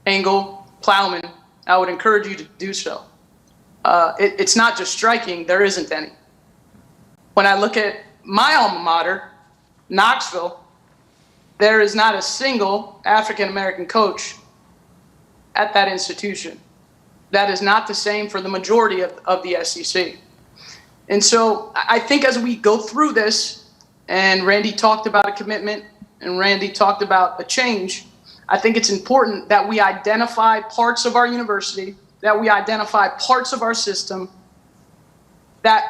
Engel, Plowman, I would encourage you to do so. It's not just striking, there isn't any. When I look at my alma mater, Knoxville, there is not a single African-American coach at that institution. That is not the same for the majority of the SEC. And so I think as we go through this, and Randy talked about a commitment, and Randy talked about a change, I think it's important that we identify parts of our university, that we identify parts of our system that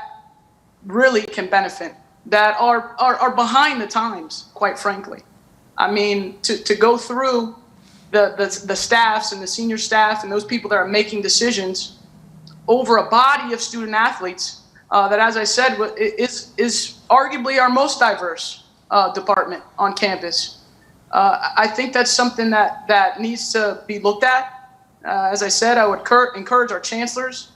really can benefit, that are behind the times, quite frankly. I mean, to go through the staffs and the senior staff and those people that are making decisions over a body of student athletes that, as I said, is arguably our most diverse department on campus. I think that's something that needs to be looked at. As I said, I would encourage our chancellors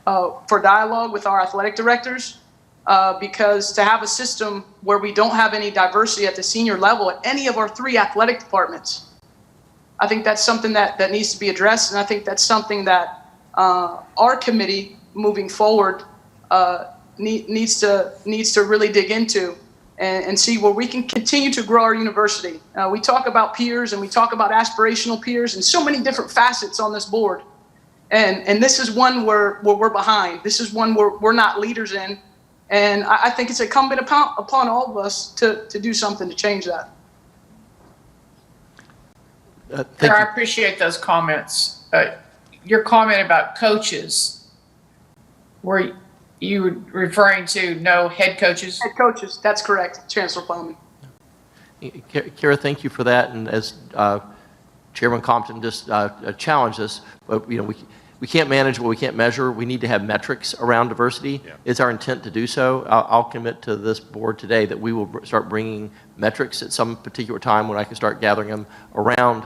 for dialogue with our athletic directors, because to have a system where we don't have any diversity at the senior level at any of our 3 athletic departments, I think that's something that needs to be addressed, and I think that's something that our committee moving forward needs to really dig into and see where we can continue to grow our university. We talk about peers and we talk about aspirational peers and so many different facets on this board, and this is one where we're behind. This is one where we're not leaders in, and I think it's incumbent upon all of us to do something to change that. I appreciate those comments. Your comment about coaches, were you referring to no head coaches? Head coaches, that's correct, Chancellor Plowman. Kara, thank you for that. And as Chairman Compton just challenged us, but we can't manage what we can't measure. We need to have metrics around diversity. Yeah. It's our intent to do so. I'll commit to this board today that we will start bringing metrics at some particular time when I can start gathering them around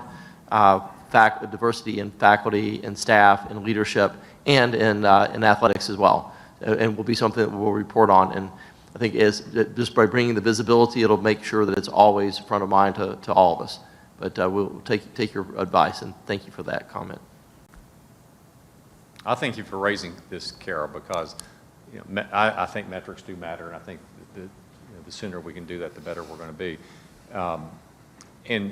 diversity in faculty and staff and leadership and in athletics as well. And will be something that we'll report on. And I think just by bringing the visibility, it'll make sure that it's always front of mind to all of us. But we'll take your advice, and thank you for that comment. I thank you for raising this, Kara, because I think metrics do matter, and I think the sooner we can do that, the better we're going to be. And